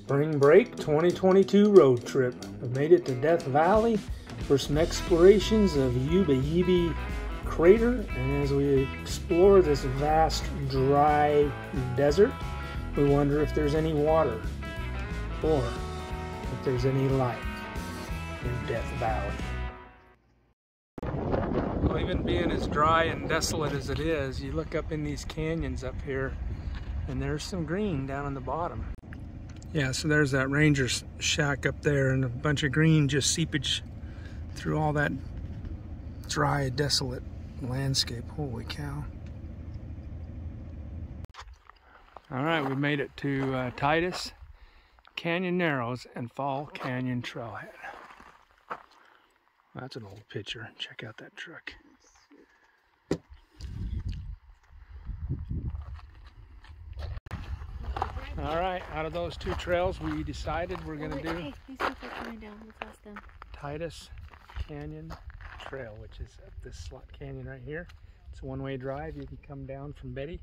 Spring Break 2022 road trip. We've made it to Death Valley for some explorations of Ubehebe Crater, and as we explore this vast dry desert, we wonder if there's any water or if there's any life in Death Valley. Well, even being as dry and desolate as it is, you look up in these canyons up here and there's some green down on the bottom. Yeah, so there's that ranger shack up there and a bunch of green just seepage through all that dry, desolate landscape. Holy cow. All right, we made it to Titus, Canyon Narrows, and Fall Canyon Trailhead. That's an old picture. Check out that truck. All right, out of those two trails, we decided we're going to do hey, these people are coming down. Let's ask them. Titus Canyon Trail, which is up this slot canyon right here. It's a one-way drive. You can come down from Betty,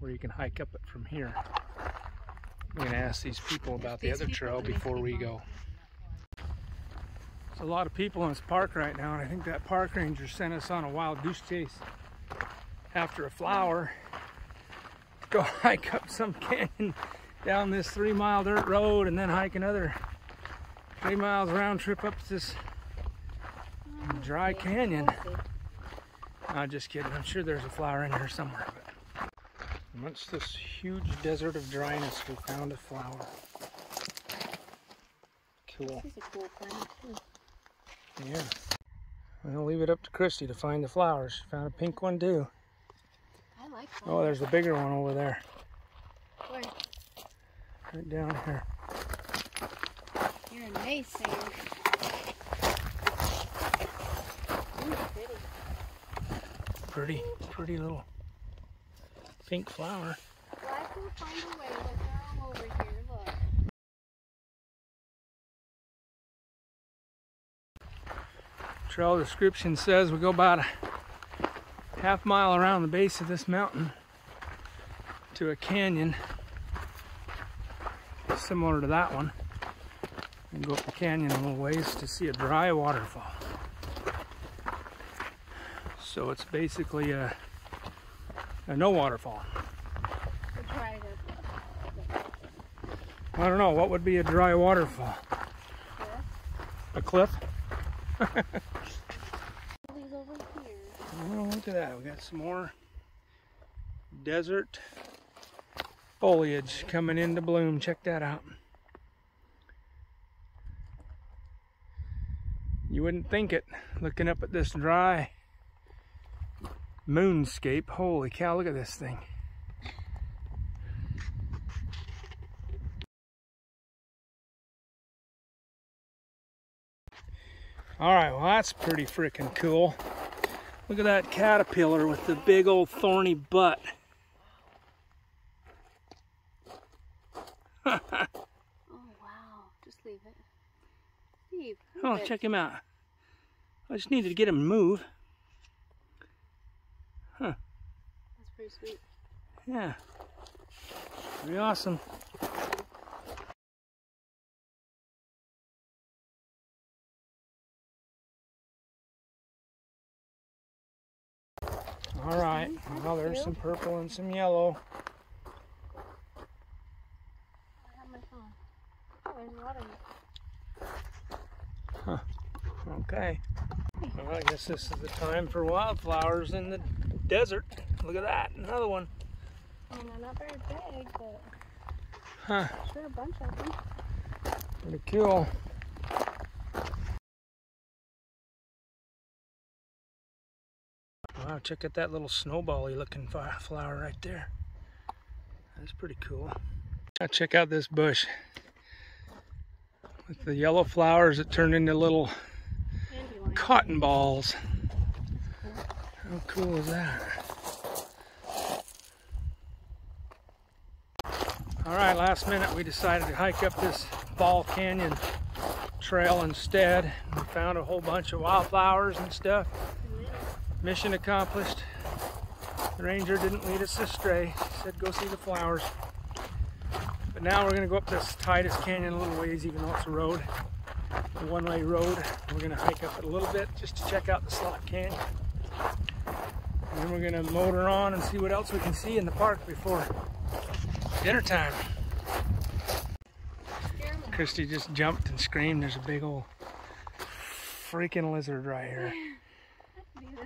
or you can hike up it from here. I'm going to ask these people about the other trail before we go. There's a lot of people in this park right now, and I think that park ranger sent us on a wild goose chase after a flower. Go hike up some canyon down this 3-mile dirt road and then hike another 3 miles round trip up this dry canyon. No, just kidding. I'm sure there's a flower in here somewhere. But amongst this huge desert of dryness, we found a flower. Cool. This is a cool plant too. Yeah. We'll leave it up to Christy to find the flowers. She found a pink one too. I like flowers. Oh, there's a bigger one over there. Where? Right down here. You're a naysayer. Ooh, pretty. Pretty little pink flower. Well, I can find a way. Look, they're all over here. Look. Trail description says we go about a half-mile around the base of this mountain to a canyon similar to that one, and go up the canyon a little ways to see a dry waterfall. So it's basically a no waterfall. I don't know, what would be a dry waterfall? A cliff? Oh, look at that. We got some more desert foliage coming into bloom. Check that out. You wouldn't think it looking up at this dry moonscape. Holy cow, look at this thing. Alright, well that's pretty freaking cool. Look at that caterpillar with the big old thorny butt. Oh wow, just leave it. Steve, oh, check him out. I just needed to get him to move. Huh. That's pretty sweet. Yeah. Pretty awesome. All right, well there's some purple and some yellow. I have my phone. Oh, there's water in it. Huh. Okay. Well, I guess this is the time for wildflowers in the desert. Look at that, another one. Oh, they're not very big, but huh. Sure a bunch of them. Pretty cool. Wow, check out that little snowball-y looking flower right there. That's pretty cool. Now check out this bush. With the yellow flowers that turn into little cotton balls. How cool is that? Alright, last minute we decided to hike up this Fall Canyon trail instead. We found a whole bunch of wildflowers and stuff. Mission accomplished. The ranger didn't lead us astray. He said go see the flowers. But now we're gonna go up this Titus Canyon a little ways, even though it's a road, a one-way road. We're gonna hike up it a little bit just to check out the Slot Canyon. And then we're gonna motor on and see what else we can see in the park before dinner time. Christy just jumped and screamed. There's a big old freaking lizard right here.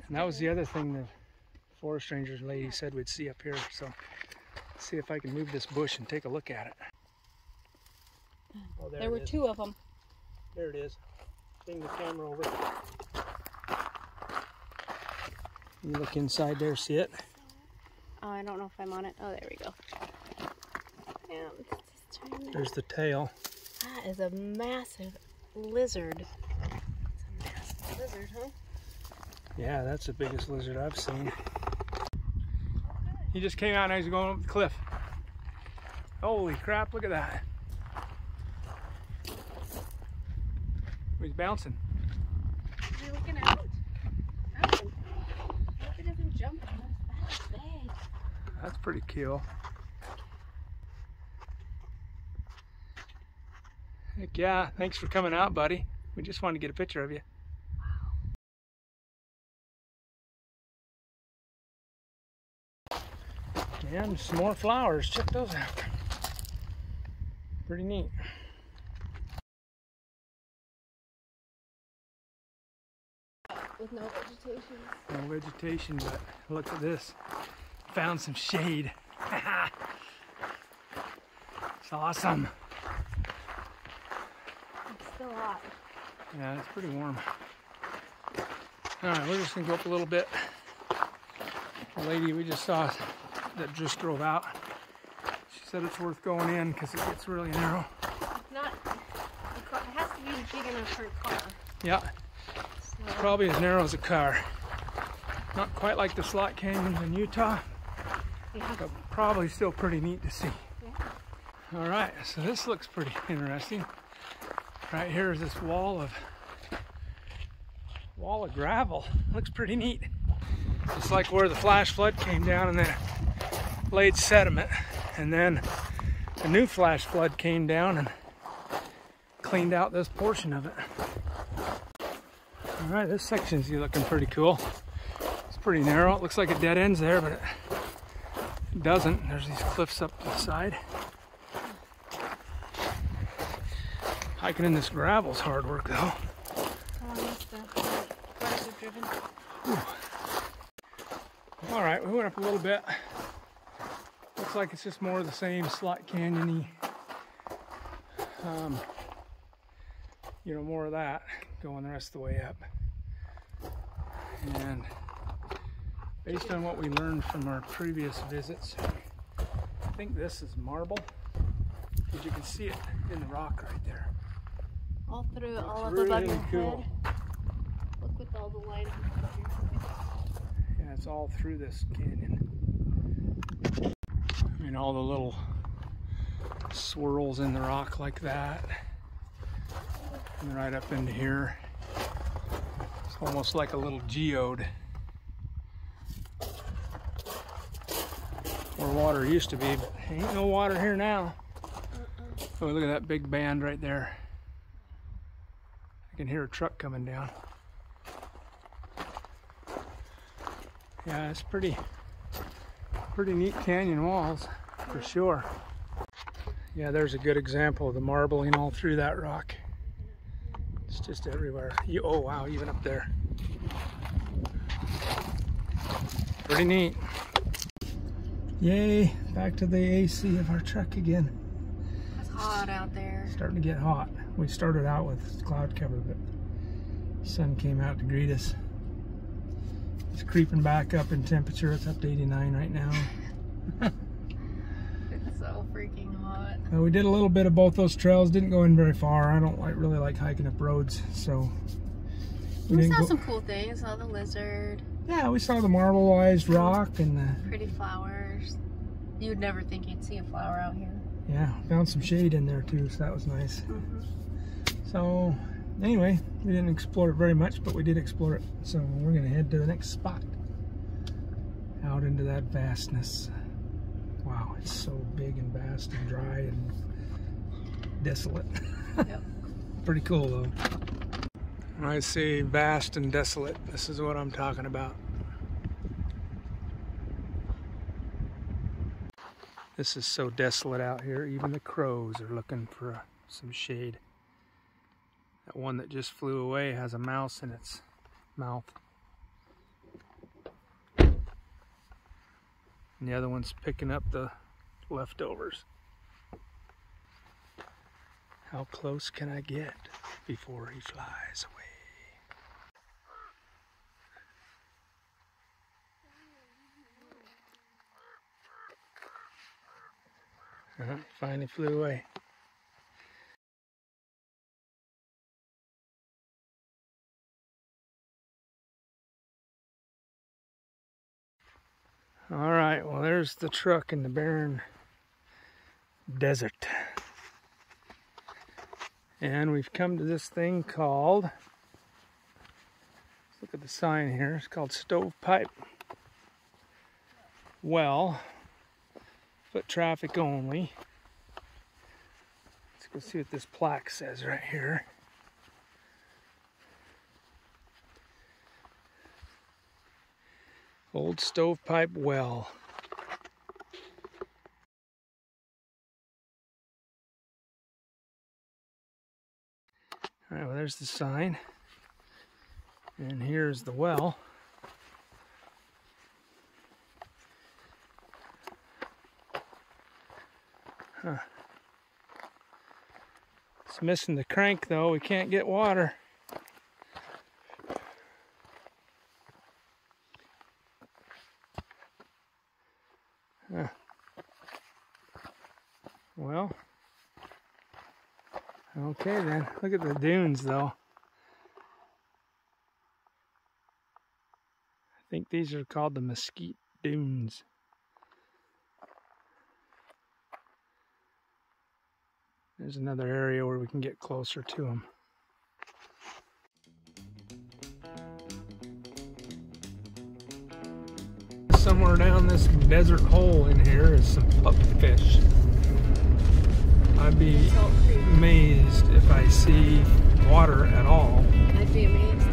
And that was the other thing the forest ranger lady said we'd see up here. So let's see if I can move this bush and take a look at it. Oh, there were two of them. There it is. Bring the camera over. You look inside there, see it? Oh, I don't know if I'm on it. Oh, there we go. Yeah, it's just tiny. There's the tail. That is a massive lizard. It's a massive lizard, huh? Yeah, that's the biggest lizard I've seen. He just came out and he's going up the cliff. Holy crap, look at that. He's bouncing. Is he looking out? Oh, I hope he doesn't jump on us. That's big. That's pretty cool. Heck yeah, thanks for coming out, buddy. We just wanted to get a picture of you. Wow. And some more flowers. Check those out. Pretty neat. With no vegetation. No vegetation, but look at this. Found some shade. It's awesome. It's still hot. Yeah, it's pretty warm. Alright, we're just going to go up a little bit. The lady we just saw that just drove out, she said it's worth going in because it gets really narrow. Not, it has to be big enough for a car. Yeah, So. probably as narrow as a car. Not quite like the Slot Canyons in Utah, Yeah. but probably still pretty neat to see. Yeah. Alright, so this looks pretty interesting. Right here is this wall of gravel. Looks pretty neat. It's like where the flash flood came down and then laid sediment, and then a new flash flood came down and cleaned out this portion of it. Alright, this section's looking pretty cool. It's pretty narrow. It looks like it dead ends there, but it doesn't. There's these cliffs up the side. Hiking in this gravel's hard work though. Alright, we went up a little bit. Looks like it's just more of the same Slot Canyon-y. You know, more of that going the rest of the way up. And based on what we learned from our previous visits, I think this is marble, because you can see it in the rock right there. All through, It's all up really above your cool. head. Look with all the light up above your head. Yeah, it's all through this canyon. I mean, all the little swirls in the rock like that. And right up into here. It's almost like a little geode. Where water used to be, but ain't no water here now. Oh, look at that big band right there. I can hear a truck coming down. Yeah, it's pretty neat canyon walls, for sure. Yeah, there's a good example of the marbling all through that rock. It's just everywhere. Oh wow, even up there. Pretty neat. Yay, back to the AC of our truck again. It's hot out there. Starting to get hot. We started out with cloud cover, but the sun came out to greet us. It's creeping back up in temperature. It's up to 89 right now. It's so freaking hot. We did a little bit of both those trails. Didn't go in very far. I don't really like hiking up roads, so We saw some cool things. Saw the lizard. Yeah, we saw the marbleized rock and the Pretty flowers. You would never think you'd see a flower out here. yeah, found some shade in there too, so that was nice. Mm-hmm. So anyway, we didn't explore it very much, but we did explore it. So we're gonna head to the next spot, out into that vastness. Wow, it's so big and vast and dry and desolate. Yep. Pretty cool though. When I say vast and desolate, this is what I'm talking about. This is so desolate out here, even the crows are looking for some shade. That one that just flew away has a mouse in its mouth. And the other one's picking up the leftovers. How close can I get before he flies away? Finally flew away. All right, well, there's the truck in the barren desert. And we've come to this thing called, let's look at the sign here, it's called Stovepipe Well, foot traffic only. Let's go see what this plaque says right here. Old Stovepipe Well. All right, well, there's the sign. And here's the well. Huh. It's missing the crank though, we can't get water. Well, okay then. Look at the dunes though. I think these are called the Mesquite Dunes. There's another area where we can get closer to them. Somewhere down this desert hole in here is some pupfish. I'd be amazed if I see water at all. I'd be amazed